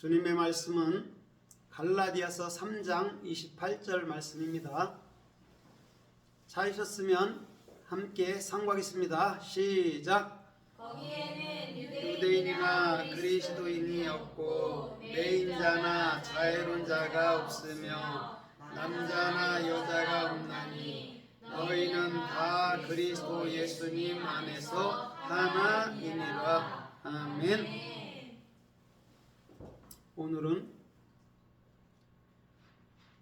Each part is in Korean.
주님의 말씀은 갈라디아서 3장 28절 말씀입니다. 찾으셨으면 함께 상고하겠습니다. 시작. 거기에는 유대인이나 그리스도인이 없고 매인자나 자유로운 자가 없으며 남자나 여자가 없나니 너희는 다 그리스도 예수님 안에서 하나이니라. 아멘. 오늘은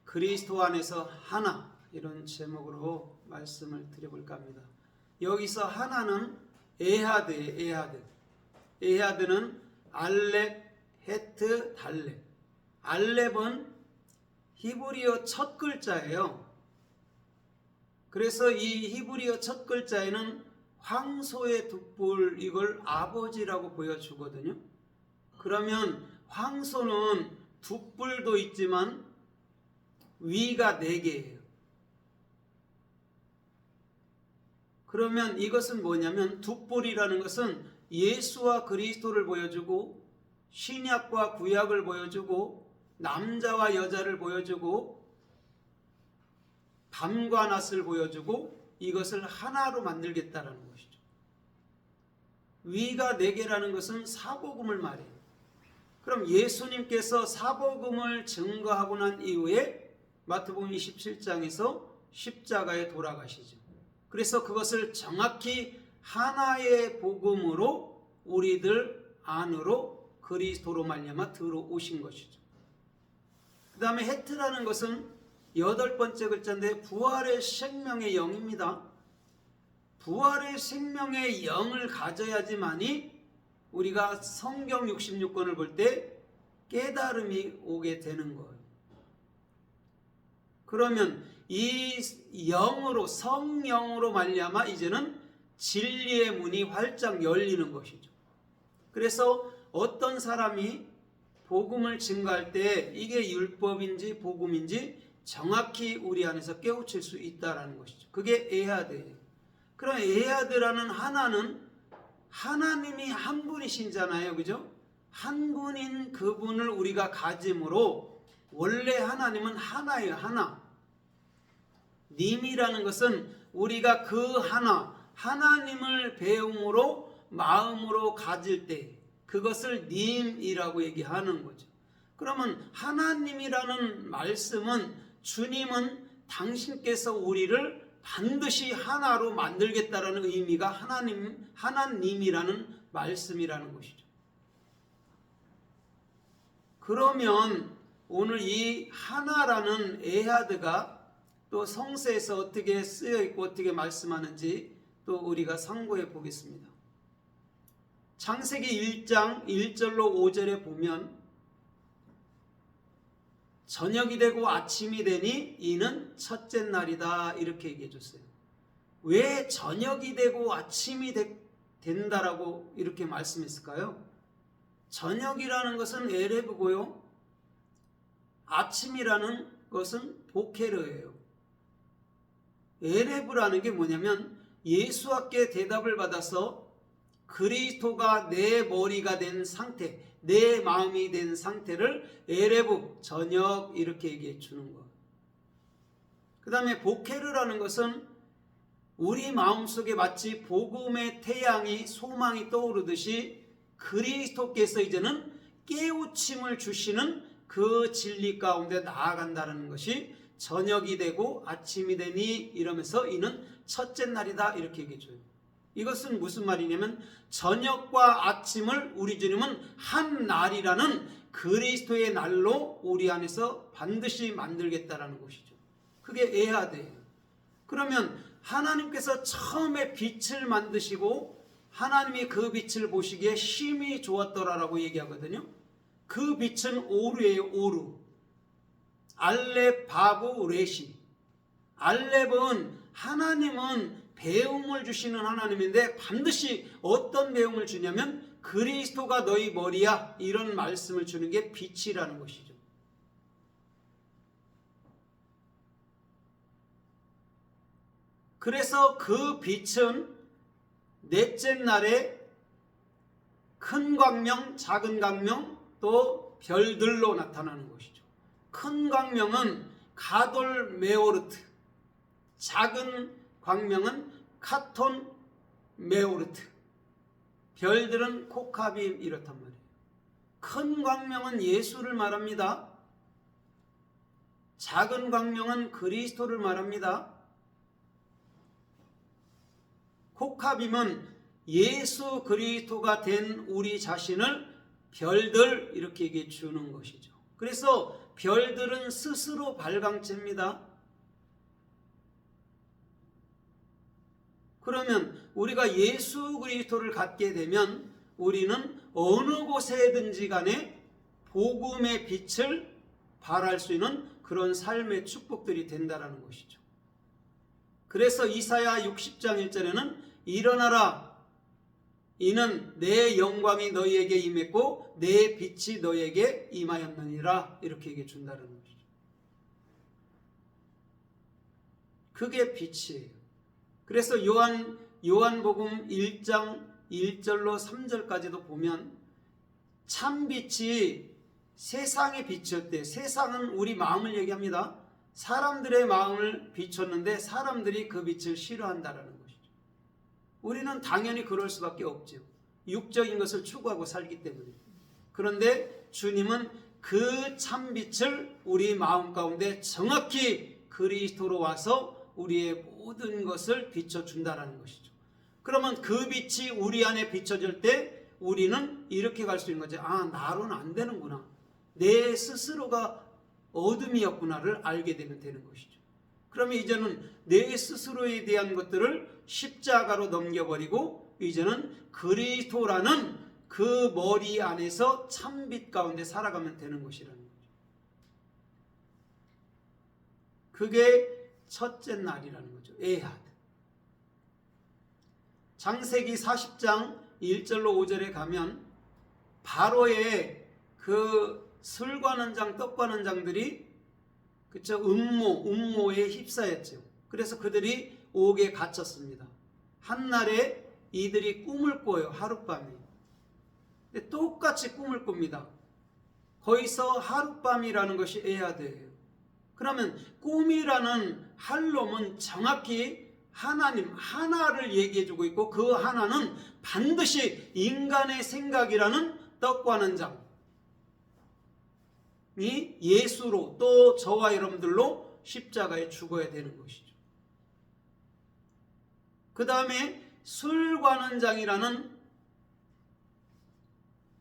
그리스도 안에서 하나, 이런 제목으로 말씀을 드려볼까 합니다. 여기서 하나는 에하드예요. 에하드는 알렙, 헤트, 달렙. 알렙은 히브리어 첫 글자예요. 그래서 이 히브리어 첫 글자에는 황소의 두 뿔, 이걸 아버지라고 보여주거든요. 그러면 황소는 두 뿔도 있지만 위가 4개예요. 그러면 이것은 뭐냐면 두 뿔이라는 것은 예수와 그리스도를 보여주고 신약과 구약을 보여주고 남자와 여자를 보여주고 밤과 낮을 보여주고 이것을 하나로 만들겠다라는 것이죠. 위가 4개라는 것은 사복음을 말해요. 그럼 예수님께서 사복음을 증거하고 난 이후에 마태복음 27장에서 십자가에 돌아가시죠. 그래서 그것을 정확히 하나의 복음으로 우리들 안으로 그리스도로 말미암아 들어오신 것이죠. 그 다음에 헤트라는 것은 8번째 글자인데 부활의 생명의 영입니다. 부활의 생명의 영을 가져야지만이 우리가 성경 66권을 볼 때 깨달음이 오게 되는 거예요. 그러면 이 영으로, 성령으로 말미암아 이제는 진리의 문이 활짝 열리는 것이죠. 그래서 어떤 사람이 복음을 증거할 때 이게 율법인지 복음인지 정확히 우리 안에서 깨우칠 수 있다는 것이죠. 그게 에하드예요. 그럼 에하드라는 하나는 하나님이 한 분이신잖아요. 그죠? 한 분인 그분을 우리가 가짐으로 원래 하나님은 하나예요. 하나. 님이라는 것은 우리가 그 하나님을 배움으로 마음으로 가질 때 그것을 님이라고 얘기하는 거죠. 그러면 하나님이라는 말씀은 주님은 당신께서 우리를 반드시 하나로 만들겠다라는 의미가 하나님이라는 말씀이라는 것이죠. 그러면 오늘 이 하나라는 에하드가 또 성서에서 어떻게 쓰여 있고 어떻게 말씀하는지 또 우리가 상고해 보겠습니다. 창세기 1장 1절로 5절에 보면 저녁이 되고 아침이 되니 이는 첫째 날이다, 이렇게 얘기해 줬어요. 왜 저녁이 되고 아침이 된다라고 이렇게 말씀했을까요? 저녁이라는 것은 에레브고요, 아침이라는 것은 보케르예요. 에레브라는 게 뭐냐면 예수께 대답을 받아서 그리스도가 내 머리가 된 상태, 내 마음이 된 상태를 에레브, 저녁, 이렇게 얘기해 주는 것. 그 다음에 보케르라는 것은 우리 마음속에 마치 복음의 태양이, 소망이 떠오르듯이 그리스도께서 이제는 깨우침을 주시는 그 진리 가운데 나아간다는 것이 저녁이 되고 아침이 되니 이러면서 이는 첫째 날이다, 이렇게 얘기해 줘요. 이것은 무슨 말이냐면 저녁과 아침을 우리 주님은 한 날이라는 그리스도의 날로 우리 안에서 반드시 만들겠다라는 것이죠. 그게 에하드예요. 그러면 하나님께서 처음에 빛을 만드시고 하나님이 그 빛을 보시기에 심히 좋았더라라고 얘기하거든요. 그 빛은 오르예요. 오르. 알렙, 바브, 레시. 알렙은 하나님은 배움을 주시는 하나님인데 반드시 어떤 배움을 주냐면 그리스도가 너희 머리야, 이런 말씀을 주는 게 빛이라는 것이죠. 그래서 그 빛은 넷째 날에 큰 광명, 작은 광명, 또 별들로 나타나는 것이죠. 큰 광명은 가돌 메오르트, 작은 광명은 카톤 메오르트, 별들은 코카빔 이렇단 말이에요. 큰 광명은 예수를 말합니다. 작은 광명은 그리스도를 말합니다. 코카빔은 예수 그리스도가 된 우리 자신을 별들 이렇게 얘기해 주는 것이죠. 그래서 별들은 스스로 발광체입니다. 그러면 우리가 예수 그리스도를 갖게 되면 우리는 어느 곳에든지 간에 복음의 빛을 발할 수 있는 그런 삶의 축복들이 된다라는 것이죠. 그래서 이사야 60장 1절에는 일어나라, 이는 내 영광이 너희에게 임했고 내 빛이 너희에게 임하였느니라, 이렇게 얘기해 준다는 것이죠. 그게 빛이에요. 그래서 요한복음 1장 1절로 3절까지도 보면 참빛이 세상의 빛이었대. 세상은 우리 마음을 얘기합니다. 사람들의 마음을 비췄는데 사람들이 그 빛을 싫어한다라는 것이죠. 우리는 당연히 그럴 수밖에 없죠. 육적인 것을 추구하고 살기 때문에. 그런데 주님은 그 참빛을 우리 마음 가운데 정확히 그리스도로 와서 우리의 모든 것을 비춰준다라는 것이죠. 그러면 그 빛이 우리 안에 비춰질 때 우리는 이렇게 갈 수 있는 거죠. 아, 나로는 안 되는구나. 내 스스로가 어둠이었구나를 알게 되면 되는 것이죠. 그러면 이제는 내 스스로에 대한 것들을 십자가로 넘겨버리고 이제는 그리스도라는 그 머리 안에서 참빛 가운데 살아가면 되는 것이라는 거죠. 그게 첫째 날이라는 거죠. 에하드. 창세기 40장 1절로 5절에 가면 바로의 그 술 관원 장, 떡 관원 장들이 그쵸, 음모에 휩싸였죠. 그래서 그들이 옥에 갇혔습니다. 한날에 이들이 꿈을 꿔요. 하룻밤에. 근데 똑같이 꿈을 꿉니다. 거기서 하룻밤이라는 것이 에하드예요. 그러면 꿈이라는 할롬은 정확히 하나님 하나를 얘기해주고 있고 그 하나는 반드시 인간의 생각이라는 떡 관원 장이 예수로 또 저와 여러분들로 십자가에 죽어야 되는 것이죠. 그 다음에 술 관원 장이라는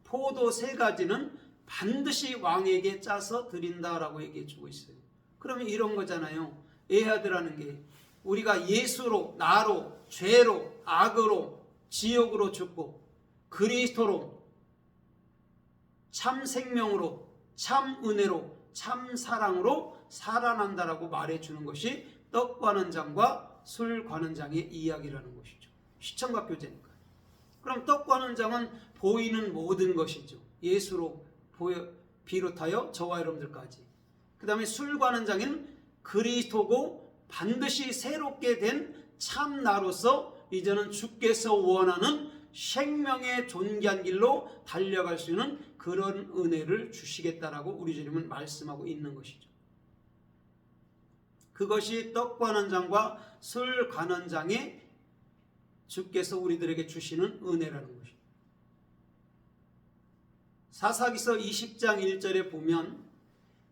포도 3가지는 반드시 왕에게 짜서 드린다라고 얘기해주고 있어요. 그러면 이런 거잖아요. 에하드라는 게 우리가 예수로, 나로, 죄로, 악으로, 지옥으로 죽고 그리스도로 참 생명으로, 참 은혜로, 참 사랑으로 살아난다라고 말해주는 것이 떡 관원 장과 술 관원 장의 이야기라는 것이죠. 시청각 교제니까. 그럼 떡 관원 장은 보이는 모든 것이죠. 예수로 비롯하여 저와 여러분들까지. 그 다음에 술 관원 장은 그리스도고 반드시 새롭게 된 참 나로서 이제는 주께서 원하는 생명의 존귀한 길로 달려갈 수 있는 그런 은혜를 주시겠다라고 우리 주님은 말씀하고 있는 것이죠. 그것이 떡 관원 장과 술 관원 장의 주께서 우리들에게 주시는 은혜라는 것입니다. 사사기서 20장 1절에 보면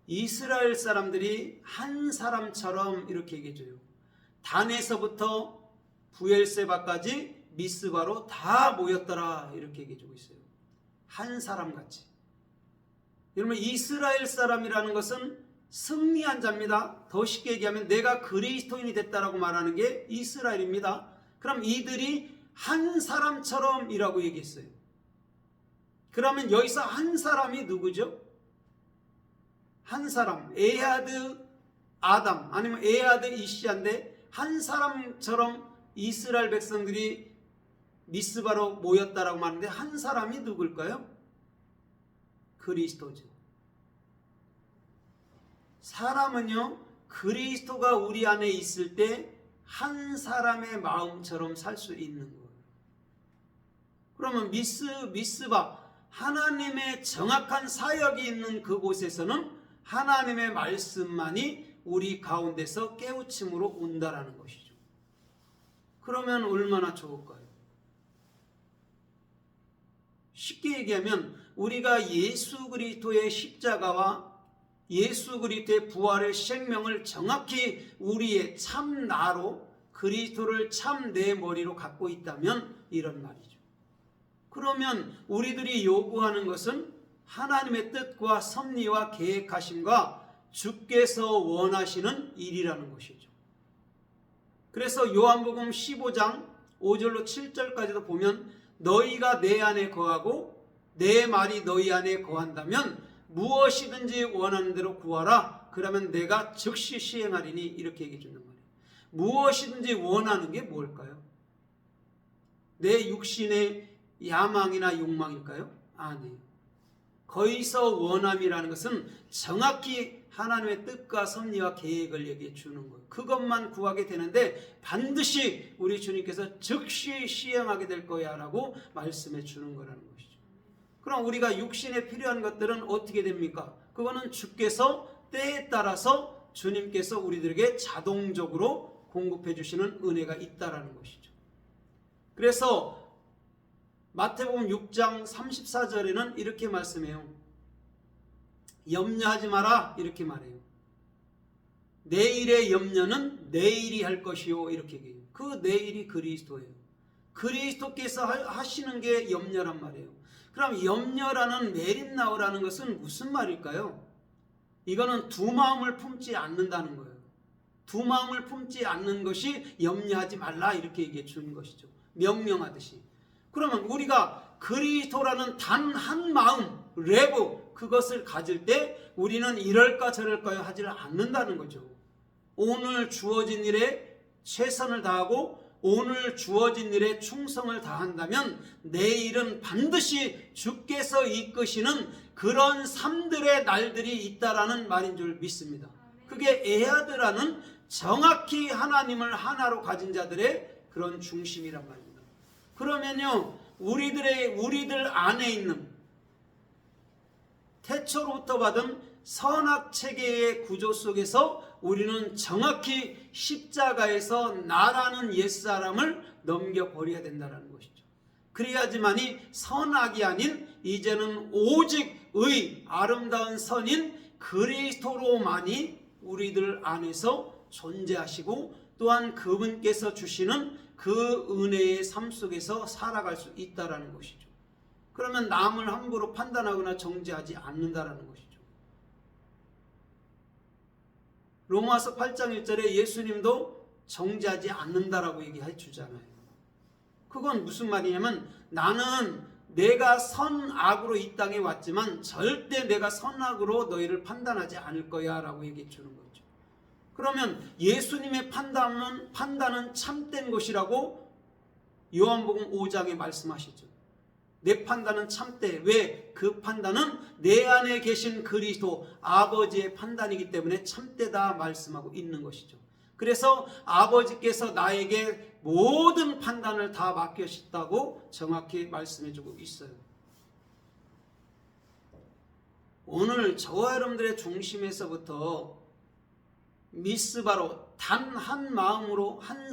이스라엘 사람들이 한 사람처럼 이렇게 얘기해줘요. 단에서부터 부엘세바까지 미스바로 다 모였더라 이렇게 얘기해주고 있어요. 한 사람같이. 여러분 이스라엘 사람이라는 것은 승리한 자입니다. 더 쉽게 얘기하면 내가 그리스도인이 됐다라고 말하는 게 이스라엘입니다. 그럼 이들이 한 사람처럼이라고 얘기했어요. 그러면 여기서 한 사람이 누구죠? 한 사람, 에하드 아담 아니면 에하드 이시아인데 한 사람처럼 이스라엘 백성들이 미스바로 모였다라고 말하는데 한 사람이 누굴까요? 그리스도죠. 사람은요 그리스도가 우리 안에 있을 때 한 사람의 마음처럼 살 수 있는 거예요. 그러면 미스바 하나님의 정확한 사역이 있는 그곳에서는 하나님의 말씀만이 우리 가운데서 깨우침으로 온다라는 것이죠. 그러면 얼마나 좋을까요? 쉽게 얘기하면 우리가 예수 그리스도의 십자가와 예수 그리스도의 부활의 생명을 정확히 우리의 참 나로 그리스도를 참 내 머리로 갖고 있다면 이런 말이죠. 그러면 우리들이 요구하는 것은 하나님의 뜻과 섭리와 계획하심과 주께서 원하시는 일이라는 것이죠. 그래서 요한복음 15장 5절로 7절까지도 보면 너희가 내 안에 거하고 내 말이 너희 안에 거한다면 무엇이든지 원하는 대로 구하라. 그러면 내가 즉시 시행하리니 이렇게 얘기해 준단 말이에요. 무엇이든지 원하는 게 뭘까요? 내 육신의 야망이나 욕망일까요? 아니에요. 거기서 원함이라는 것은 정확히 하나님의 뜻과 섭리와 계획을 얘기해 주는 거예요. 그것만 구하게 되는데 반드시 우리 주님께서 즉시 시행하게 될 거야 라고 말씀해 주는 거라는 것이죠. 그럼 우리가 육신에 필요한 것들은 어떻게 됩니까? 그거는 주께서 때에 따라서 주님께서 우리들에게 자동적으로 공급해 주시는 은혜가 있다라는 것이죠. 그래서 마태복음 6장 34절에는 이렇게 말씀해요. 염려하지 마라 이렇게 말해요. 내일의 염려는 내일이 할 것이요 이렇게 얘기해요. 그 내일이 그리스도예요. 그리스도께서 하시는 게 염려란 말이에요. 그럼 염려라는 메린나우라는 것은 무슨 말일까요? 이거는 두 마음을 품지 않는다는 거예요. 두 마음을 품지 않는 것이 염려하지 말라 이렇게 얘기해 주는 것이죠. 명령하듯이. 그러면 우리가 그리스도라는 단 한 마음, 레브 그것을 가질 때 우리는 이럴까 저럴까 하지 않는다는 거죠. 오늘 주어진 일에 최선을 다하고 오늘 주어진 일에 충성을 다한다면 내일은 반드시 주께서 이끄시는 그런 삶들의 날들이 있다라는 말인 줄 믿습니다. 그게 에하드라는 정확히 하나님을 하나로 가진 자들의 그런 중심이란 말입니다. 그러면요 우리들 안에 있는 태초로부터 받은 선악 체계의 구조 속에서 우리는 정확히 십자가에서 나라는 옛사람을 넘겨버려야 된다는 것이죠. 그래야지만이 선악이 아닌 이제는 오직 의 아름다운 선인 그리스도로만이 우리들 안에서 존재하시고 또한 그분께서 주시는 그 은혜의 삶 속에서 살아갈 수 있다는 것이죠. 그러면 남을 함부로 판단하거나 정죄하지 않는다는 것이죠. 로마서 8장 1절에 예수님도 정죄하지 않는다라고 얘기해 주잖아요. 그건 무슨 말이냐면 나는 내가 선악으로 이 땅에 왔지만 절대 내가 선악으로 너희를 판단하지 않을 거야 라고 얘기해 주는 거죠. 그러면 예수님의 판단은 참된 것이라고 요한복음 5장에 말씀하시죠. 내 판단은 참되. 왜? 그 판단은 내 안에 계신 그리스도 아버지의 판단이기 때문에 참되다 말씀하고 있는 것이죠. 그래서 아버지께서 나에게 모든 판단을 다 맡기셨다고 정확히 말씀해주고 있어요. 오늘 저와 여러분들의 중심에서부터 미스바로 단 한 마음으로 한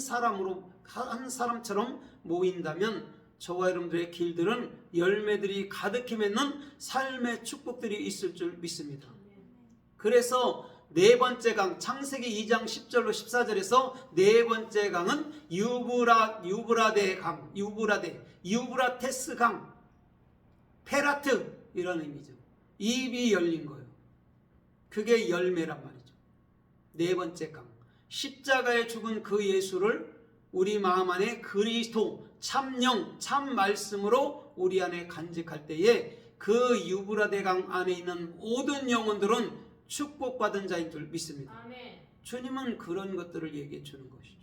사람처럼 모인다면 저와 여러분들의 길들은 열매들이 가득히 맺는 삶의 축복들이 있을 줄 믿습니다. 그래서 네 번째 강 창세기 2장 10절로 14절에서 네 번째 강은 유브라데 강, 유브라테스 강, 페라트 이런 의미죠. 입이 열린 거예요. 그게 열매란 말이죠. 네 번째 강, 십자가에 죽은 그 예수를 우리 마음 안에 그리스도 참영, 참 말씀으로 우리 안에 간직할 때에 그 유브라데 강 안에 있는 모든 영혼들은 축복받은 자인 줄 믿습니다. 아멘. 주님은 그런 것들을 얘기해 주는 것이죠.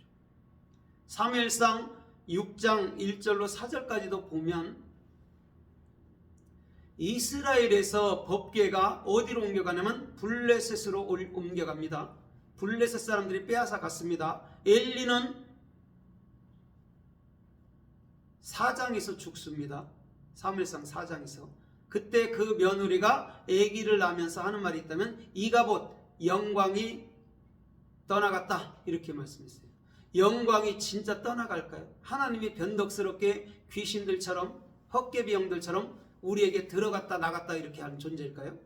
사무엘상 6장 1절로 4절까지도 보면 이스라엘에서 법궤가 어디로 옮겨가냐면 블레셋으로 옮겨갑니다. 블레셋 사람들이 빼앗아 갔습니다. 엘리는 4장에서 죽습니다. 사무엘상 4장에서. 그때 그 며느리가 아기를 낳으면서 하는 말이 있다면 이가봇 영광이 떠나갔다 이렇게 말씀했어요. 영광이 진짜 떠나갈까요? 하나님이 변덕스럽게 귀신들처럼 헛개비형들처럼 우리에게 들어갔다 나갔다 이렇게 하는 존재일까요?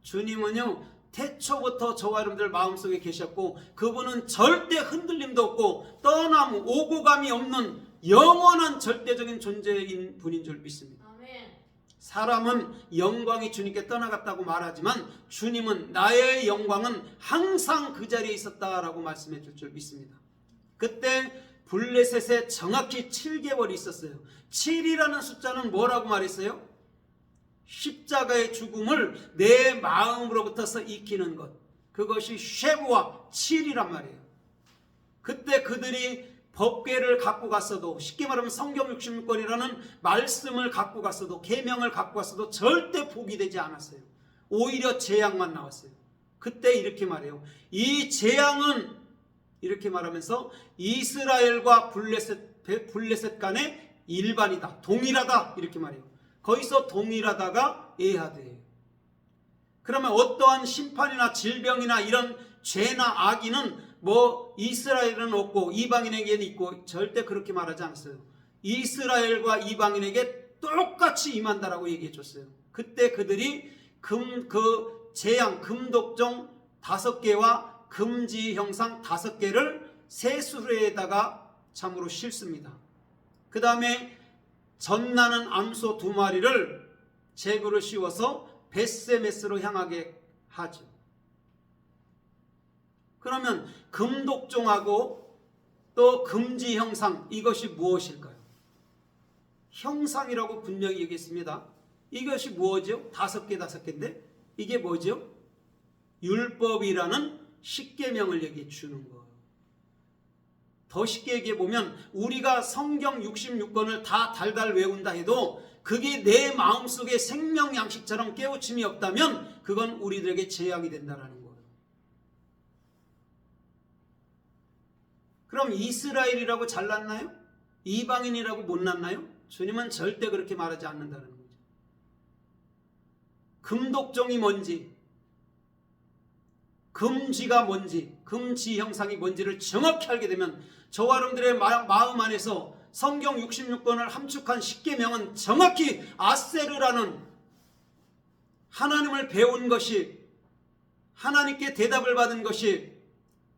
주님은요 태초부터 저와 여러분들 마음속에 계셨고 그분은 절대 흔들림도 없고 떠남 오고 감이 없는 영원한 절대적인 존재인 분인 줄 믿습니다. 사람은 영광이 주님께 떠나갔다고 말하지만 주님은 나의 영광은 항상 그 자리에 있었다라고 말씀해 줄 믿습니다. 그때 블레셋에 정확히 7개월이 있었어요. 7이라는 숫자는 뭐라고 말했어요? 십자가의 죽음을 내 마음으로부터서 익히는 것, 그것이 쉐부와 7이란 말이에요. 그때 그들이 법궤를 갖고 갔어도, 쉽게 말하면 성경 66권이라는 말씀을 갖고 갔어도, 계명을 갖고 갔어도 절대 복이 되지 않았어요. 오히려 재앙만 나왔어요. 그때 이렇게 말해요. 이 재앙은 이렇게 말하면서 이스라엘과 블레셋 간의 일반이다, 동일하다 이렇게 말해요. 거기서 동일하다가 에하드예요. 그러면 어떠한 심판이나 질병이나 이런 죄나 악인은 뭐 이스라엘은 없고 이방인에게는 있고 절대 그렇게 말하지 않았어요. 이스라엘과 이방인에게 똑같이 임한다라고 얘기해 줬어요. 그때 그들이 그 재앙 금독종 5개와 금지 형상 5개를 세수레에다가 참으로 싣습니다. 그 다음에 전나는 암소 2마리를 제구를 씌워서 벳세메스로 향하게 하죠. 그러면 금독종하고 또 금지 형상, 이것이 무엇일까요? 형상이라고 분명히 얘기했습니다. 이것이 무엇이요? 5개인데 이게 뭐죠? 율법이라는 십계명을 얘기해 주는 거예요. 더 쉽게 얘기해 보면 우리가 성경 66권을 다 달달 외운다 해도 그게 내 마음속에 생명 양식처럼 깨우침이 없다면 그건 우리들에게 재앙이 된다는 거예요. 그럼 이스라엘이라고 잘났나요? 이방인이라고 못났나요? 주님은 절대 그렇게 말하지 않는다는 거죠. 금독종이 뭔지, 금지가 뭔지, 금지 형상이 뭔지를 정확히 알게 되면 저와 여러분들의 마음 안에서 성경 66권을 함축한 십계명은 정확히 아세르라는 하나님을 배운 것이, 하나님께 대답을 받은 것이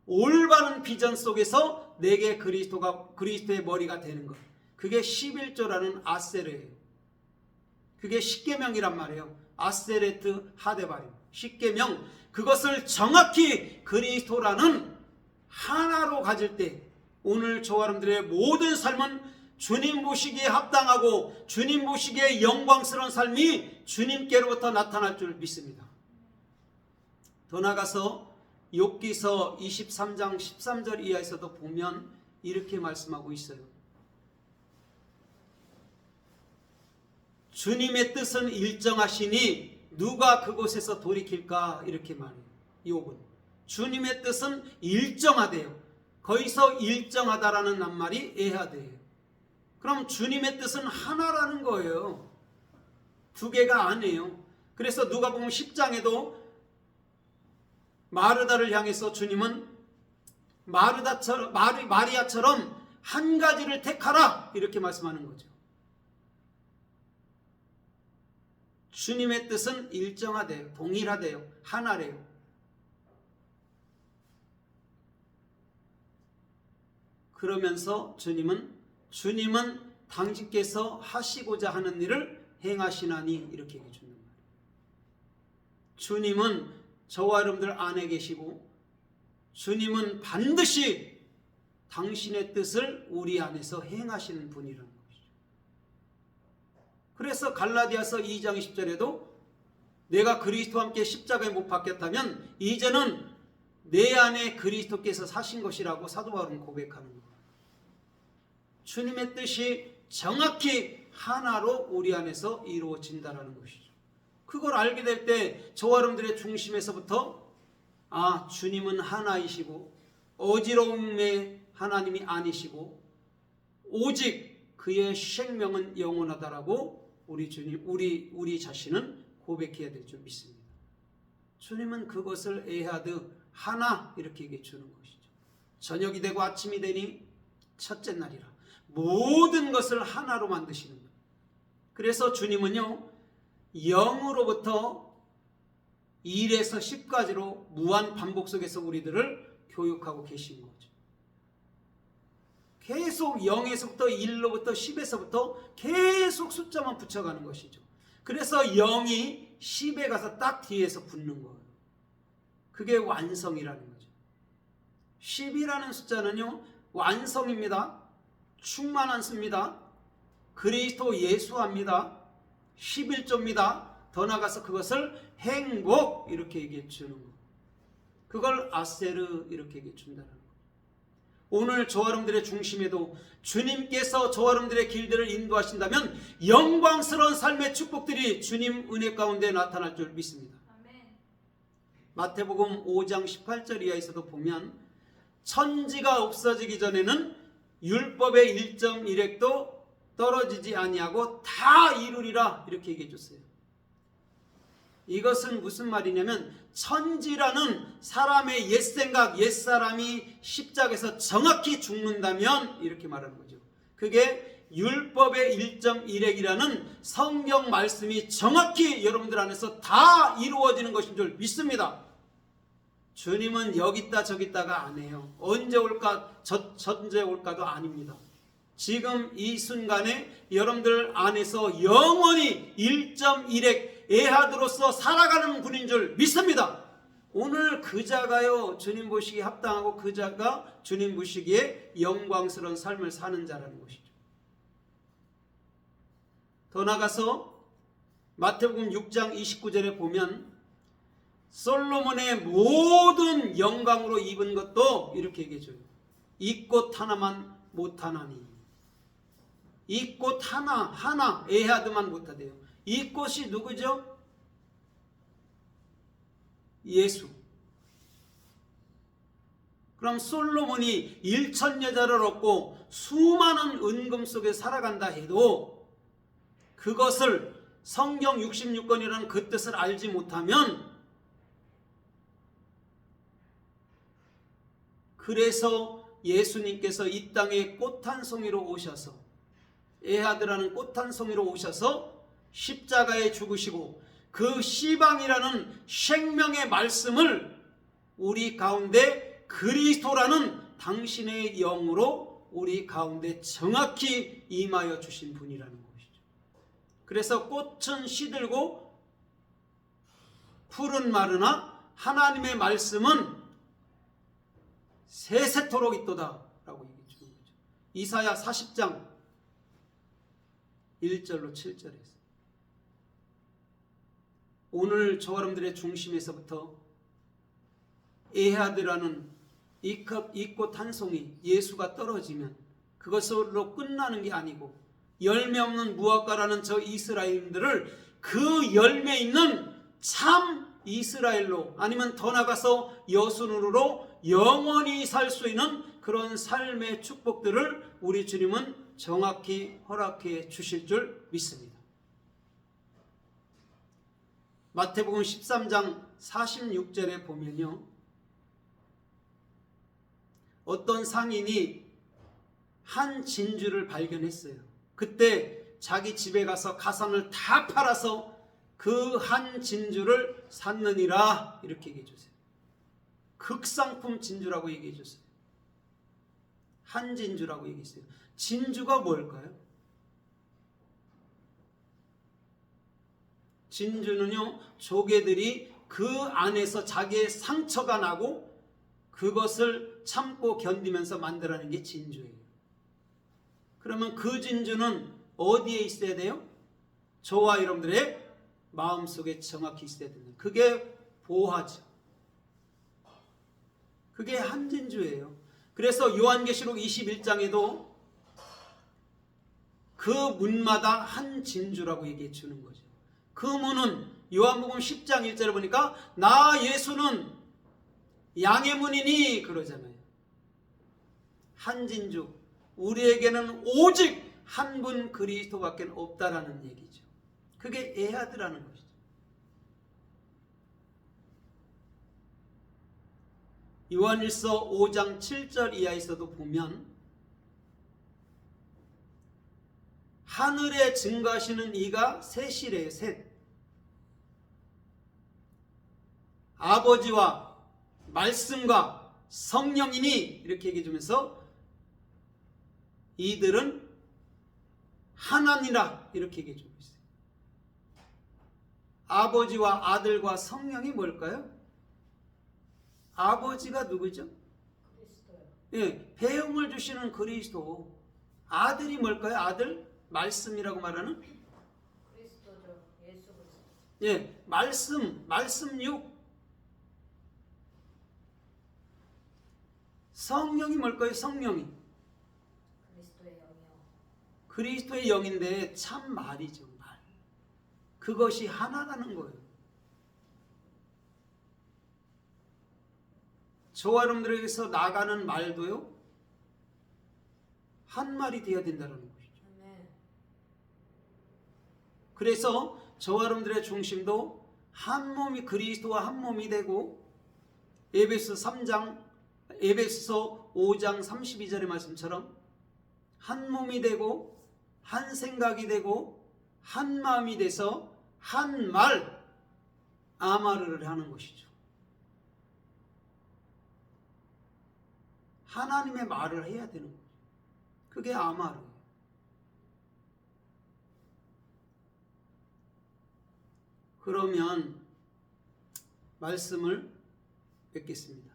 올바른 비전 속에서 내게 그리스도의 머리가 되는 것, 그게 11조라는 아세르예요. 그게 십계명이란 말이에요. 아세레트 하데바림, 십계명, 그것을 정확히 그리스도라는 하나로 가질 때 오늘 저와 여러분들의 모든 삶은 주님 보시기에 합당하고 주님 보시기에 영광스러운 삶이 주님께로부터 나타날 줄 믿습니다. 더 나아가서 욥기서 23장 13절 이하에서도 보면 이렇게 말씀하고 있어요. 주님의 뜻은 일정하시니 누가 그곳에서 돌이킬까? 이렇게 말해요. 욥은 주님의 뜻은 일정하대요. 거기서 일정하다라는 낱말이 에하드예요. 그럼 주님의 뜻은 하나라는 거예요. 2개가 아니에요. 그래서 누가복음 10장에도 마르다를 향해서 주님은 마리아처럼 한 가지를 택하라 이렇게 말씀하는 거죠. 주님의 뜻은 일정하대요. 동일하대요. 하나래요. 그러면서 주님은 당신께서 하시고자 하는 일을 행하시나니 이렇게 얘기해 주는 거예요. 주님은 저와 여러분들 안에 계시고 주님은 반드시 당신의 뜻을 우리 안에서 행하시는 분이라는 것이죠. 그래서 갈라디아서 2장 20절에도 내가 그리스도와 함께 십자가에 못 박혔다면 이제는 내 안에 그리스도께서 사신 것이라고 사도 바울은 고백하는 거예요. 주님의 뜻이 정확히 하나로 우리 안에서 이루어진다는 것이죠. 그걸 알게 될 때 저와 여러분들의 중심에서부터 주님은 하나이시고 어지러움의 하나님이 아니시고 오직 그의 생명은 영원하다라고 우리 주님, 우리 자신은 고백해야 될 줄 믿습니다. 주님은 그것을 에하드 하나 이렇게 얘기해 주는 것이죠. 저녁이 되고 아침이 되니 첫째 날이라. 모든 것을 하나로 만드시는 거예요. 그래서 주님은요, 0으로부터 1에서 10까지로 무한 반복 속에서 우리들을 교육하고 계신 거죠. 계속 0에서부터 1로부터 10에서부터 계속 숫자만 붙여가는 것이죠. 그래서 0이 10에 가서 딱 뒤에서 붙는 거예요. 그게 완성이라는 거죠. 10이라는 숫자는요, 완성입니다. 충만한 수입니다. 그리스도 예수합니다. 11조입니다. 더 나가서 그것을 행복 이렇게 얘기해 주는 거. 그걸 아세르 이렇게 얘기해 준다는 거. 오늘 저와 여러분들의 중심에도 주님께서 저와 여러분들의 길들을 인도하신다면 영광스러운 삶의 축복들이 주님 은혜 가운데 나타날 줄 믿습니다. 마태복음 5장 18절 이하에서도 보면 천지가 없어지기 전에는 율법의 1.1획도 떨어지지 아니하고 다 이루리라 이렇게 얘기해 줬어요. 이것은 무슨 말이냐면 천지라는 사람의 옛생각, 옛사람이 십자가에서 정확히 죽는다면 이렇게 말하는 거죠. 그게 율법의 1.1획이라는 성경 말씀이 정확히 여러분들 안에서 다 이루어지는 것인 줄 믿습니다. 주님은 여기 있다 저기 있다가 안 해요. 언제 올까 전제 올까도 아닙니다. 지금 이 순간에 여러분들 안에서 영원히 1.1획 에하드로서 살아가는 분인 줄 믿습니다. 오늘 그 자가요 주님 보시기에 합당하고 그 자가 주님 보시기에 영광스러운 삶을 사는 자라는 것이죠. 더 나가서 마태복음 6장 29절에 보면 솔로몬의 모든 영광으로 입은 것도 이렇게 얘기해줘요. 이 꽃 하나만 못하나니. 이 꽃 하나 에하드만 못하대요. 이 꽃이 누구죠? 예수. 그럼 솔로몬이 1000여자를 얻고 수많은 은금 속에 살아간다 해도 그것을 성경 66권이라는 그 뜻을 알지 못하면 그래서 예수님께서 이 땅에 꽃 한 송이로 오셔서 에하드라는 꽃 한 송이로 오셔서 십자가에 죽으시고 그 시방이라는 생명의 말씀을 우리 가운데 그리스도라는 당신의 영으로 우리 가운데 정확히 임하여 주신 분이라는 것이죠. 그래서 꽃은 시들고 풀은 마르나 하나님의 말씀은 세세토록 있도다 라고 얘기해 주는 거죠. 이사야 40장 1절로 7절에서 오늘 저와 여러분들의 중심에서부터 에하드라는 이 꽃 한 송이 예수가 떨어지면 그것으로 끝나는 게 아니고 열매 없는 무화과라는 저 이스라엘인들을 그 열매 있는 참 이스라엘로 아니면 더 나가서 여순으로 영원히 살 수 있는 그런 삶의 축복들을 우리 주님은 정확히 허락해 주실 줄 믿습니다. 마태복음 13장 46절에 보면요, 어떤 상인이 한 진주를 발견했어요. 그때 자기 집에 가서 가산을 다 팔아서 그 한 진주를 샀느니라 이렇게 얘기해 주세요. 극상품 진주라고 얘기해 줬어요. 한 진주라고 얘기했어요. 진주가 뭘까요? 진주는요, 조개들이 그 안에서 자기의 상처가 나고 그것을 참고 견디면서 만들어낸 게 진주예요. 그러면 그 진주는 어디에 있어야 돼요? 저와 여러분들의 마음속에 정확히 있어야 된다. 그게 보화죠. 그게 한 진주예요. 그래서 요한계시록 21장에도 그 문마다 한 진주라고 얘기해 주는 거죠. 그 문은 요한복음 10장 1절에 보니까 나 예수는 양의 문이니 그러잖아요. 한 진주. 우리에게는 오직 한 분 그리스도밖에 없다라는 얘기죠. 그게 에하드라는 것이죠. 요한일서 5장 7절 이하에서도 보면 하늘에 증거하시는 이가 셋이래요. 셋. 아버지와 말씀과 성령이니 이렇게 얘기해 주면서 이들은 하나니라 이렇게 얘기해 주고 있어요. 아버지와 아들과 성령이 뭘까요? 아버지가 누구죠? 그리스도요. 예, 배움을 주시는 그리스도. 아들이 뭘까요? 아들? 말씀이라고 말하는? 그리스도죠. 예수 그리스도. 예, 말씀 6. 성령이 뭘까요? 성령이 그리스도의 영이요. 그리스도의 영인데 참 말이죠. 말. 그것이 하나라는 거예요. 저와 여러분들에게서 나가는 말도요, 한 말이 되어야 된다는 것이죠. 아멘. 그래서 저와 여러분들의 중심도 한 몸이 그리스도와 한 몸이 되고, 에베소서 5장 32절의 말씀처럼 한 몸이 되고 한 생각이 되고 한 마음이 돼서 한 말, 아마르를 하는 것이죠. 하나님의 말을 해야 되는 거죠. 그게 아마르예요. 그러면 말씀을 뵙겠습니다.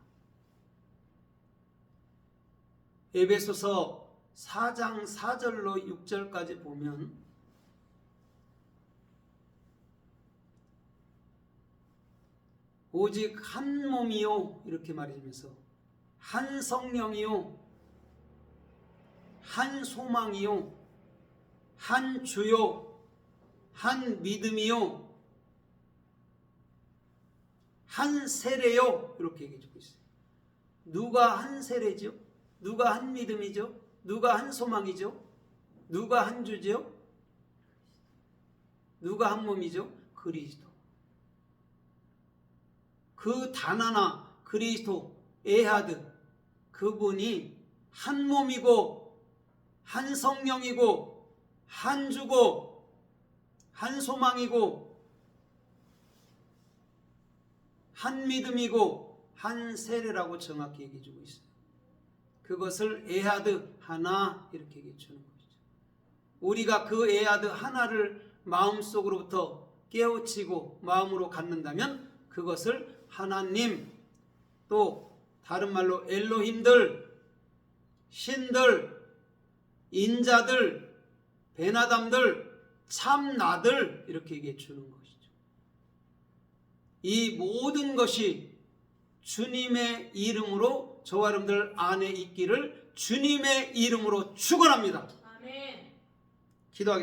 에베소서 4장 4절로 6절까지 보면 오직 한 몸이요 이렇게 말해주면서 한 성령이요 한 소망이요 한 주요 한 믿음이요 한 세례요 이렇게 얘기해 주고 있어요. 누가 한 세례죠? 누가 한 믿음이죠? 누가 한 소망이죠? 누가 한 주죠? 누가 한 몸이죠? 그리스도. 그 단 하나 그리스도 에하드, 그분이 한 몸이고 한 성령이고 한 주고 한 소망이고 한 믿음이고 한 세례라고 정확히 얘기해 주고 있어요. 그것을 에하드 하나 이렇게 얘기해 주는 것이죠. 우리가 그 에하드 하나를 마음속으로부터 깨우치고 마음으로 갖는다면 그것을 하나님, 또 다른 말로 엘로힘들, 신들, 인자들, 베나담들, 참나들 이렇게 얘기해 주는 것이죠. 이 모든 것이 주님의 이름으로 저와 여러분들 안에 있기를 주님의 이름으로 축원합니다. 아멘. 기도하겠습니다.